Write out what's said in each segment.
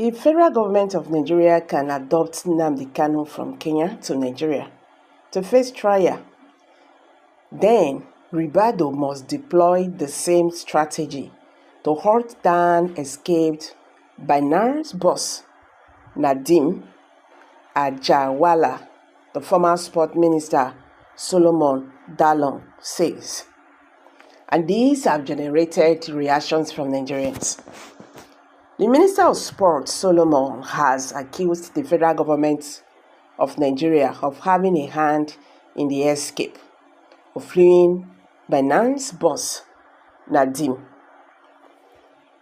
The federal government of Nigeria can adopt Nnamdi Kanu from Kenya to Nigeria to face trial. Then, Ribadu must deploy the same strategy to hunt down escaped Binance boss Nadeem Ajawala, the former sport minister Solomon Dalon says. And these have generated reactions from Nigerians. The Minister of Sport, Solomon, has accused the federal government of Nigeria of having a hand in the escape of fleeing Binance boss Nadeem.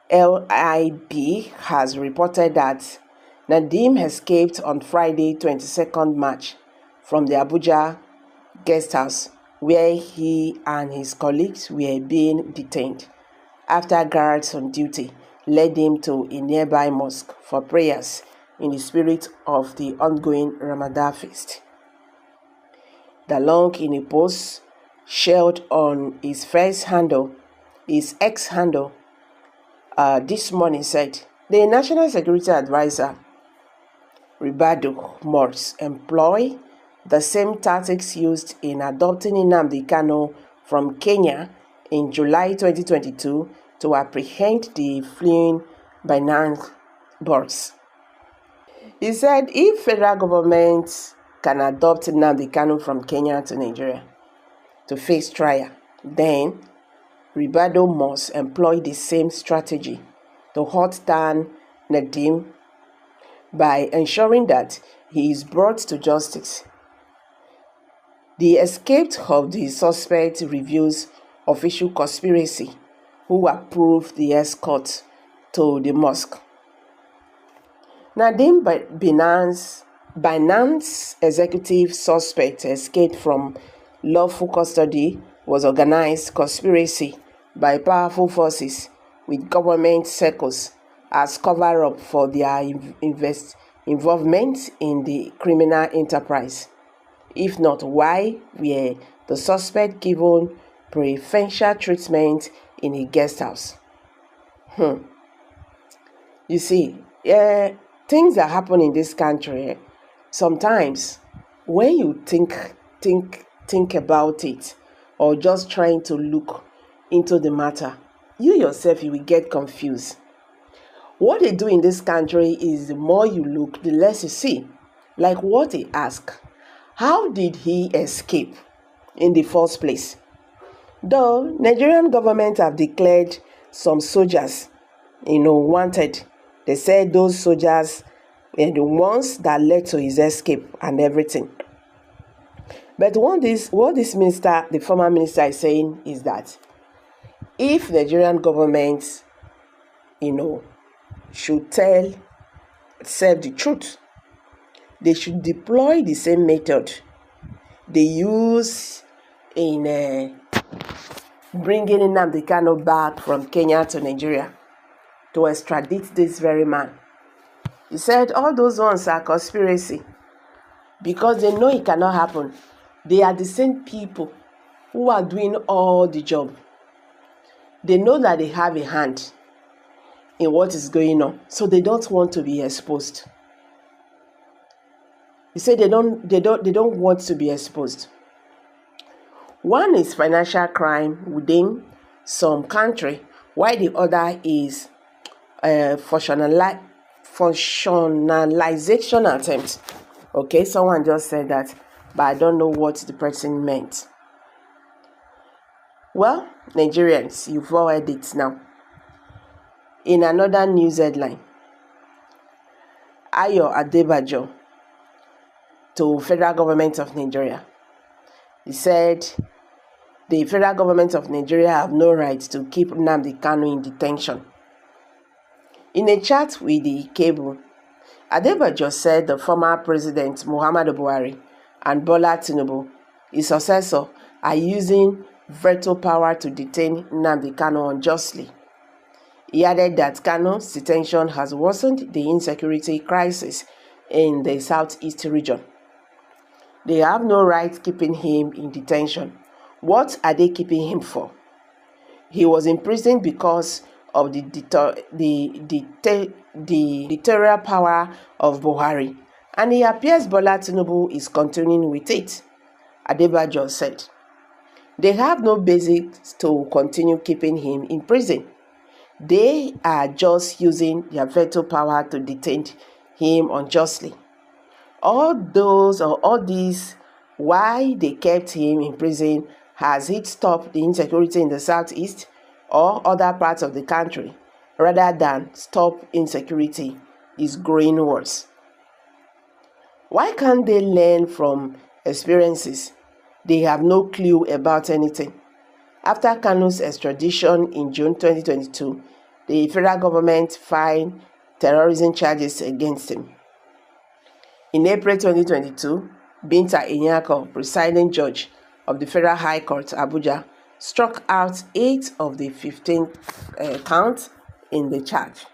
LIB has reported that Nadeem escaped on Friday, 22nd March, from the Abuja guest house where he and his colleagues were being detained after guards on duty led him to a nearby mosque for prayers in the spirit of the ongoing Ramadan feast. Dalong, in a post shared on his X handle, this morning said, the National Security Advisor, Ribadu, must employ the same tactics used in adopting Nnamdi Kanu from Kenya in July 2022 to apprehend the fleeing Binance boss. He said if federal government can adopt Nnamdi Kanu from Kenya to Nigeria to face trial, then Ribadu must employ the same strategy to hunt down Nadeem by ensuring that he is brought to justice. The escape of the suspect reveals official conspiracy who approved the escort to the mosque. Nadeem Binance executive suspect escaped from lawful custody was organized conspiracy by powerful forces with government circles as cover-up for their involvement in the criminal enterprise. If not, why were the suspect given preferential treatment in a guest house? You see, things that happen in this country, sometimes when you think about it, or just trying to look into the matter, you yourself, you will get confused. What they do in this country is the more you look, the less you see. Like what they ask, how did he escape in the first place? Though Nigerian government have declared some soldiers, wanted. They said those soldiers were the ones that led to his escape and everything. But what this minister, the former minister, is saying is that if Nigerian government, should tell itself the truth, they should deploy the same method they use in bringing Nnamdi Kanu back from Kenya to Nigeria to extradite this very man. He said all those ones are conspiracy because they know it cannot happen. They are the same people who are doing all the job. They know that they have a hand in what is going on, so they don't want to be exposed. He said they don't want to be exposed. One is financial crime within some country, while the other is functionalization attempt. Okay, someone just said that, but I don't know what the person meant. Well, Nigerians, you've all heard it now. In another news headline, Ayo Adebajo to federal government of Nigeria. He said the federal government of Nigeria have no right to keep Nnamdi Kanu in detention. In a chat with the Cable, Adebajo said the former president Muhammadu Buhari and Bola Tinubu, his successor, are using veto power to detain Nnamdi Kanu unjustly. He added that Kanu's detention has worsened the insecurity crisis in the southeast region. They have no right keeping him in detention. What are they keeping him for? He was imprisoned because of the dictatorial power of Buhari, and it appears Bola Tinubu is continuing with it, Adebayo said. They have no basis to continue keeping him in prison. They are just using their veto power to detain him unjustly. All these why they kept him in prison, has it stopped the insecurity in the southeast or other parts of the country? Rather than stop insecurity, is growing worse. Why can't they learn from experiences? They have no clue about anything. After Kanu's extradition in June 2022, the federal government filed terrorism charges against him. In April 2022, Binta Inyako, presiding judge of the Federal High Court, Abuja, struck out 8 of the 15 counts in the charge.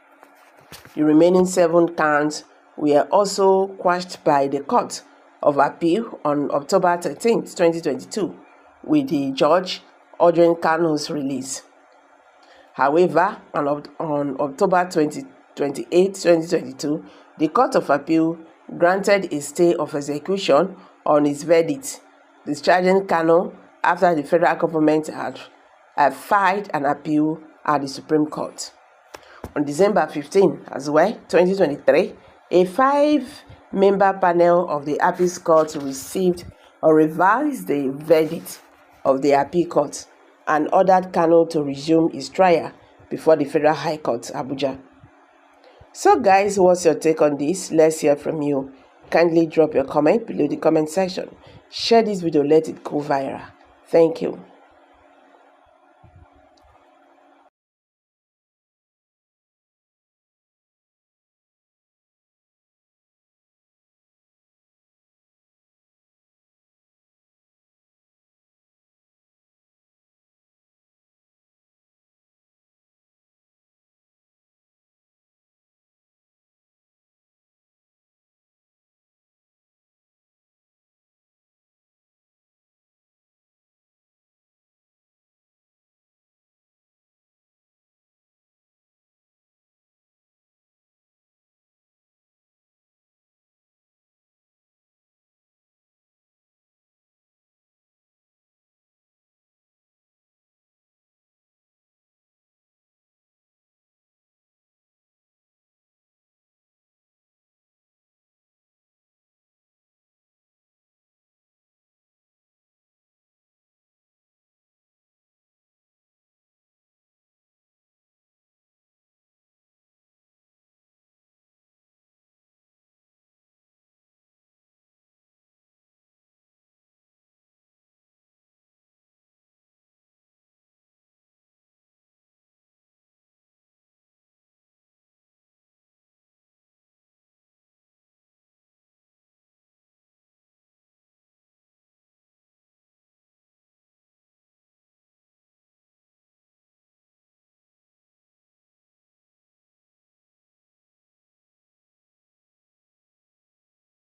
The remaining 7 counts were also quashed by the Court of Appeal on October 13, 2022, with the judge ordering Kanu's release. However, on October 28, 2022, the Court of Appeal granted a stay of execution on his verdict, discharging Kanu after the federal government had filed an appeal at the Supreme Court. On December 15, as well, 2023, a 5-member panel of the Appeal Court received or revised the verdict of the Appeal Court and ordered Kanu to resume his trial before the Federal High Court, Abuja. So guys, what's your take on this? Let's hear from you. Kindly drop your comment below the comment section. Share this video, let it go viral. Thank you.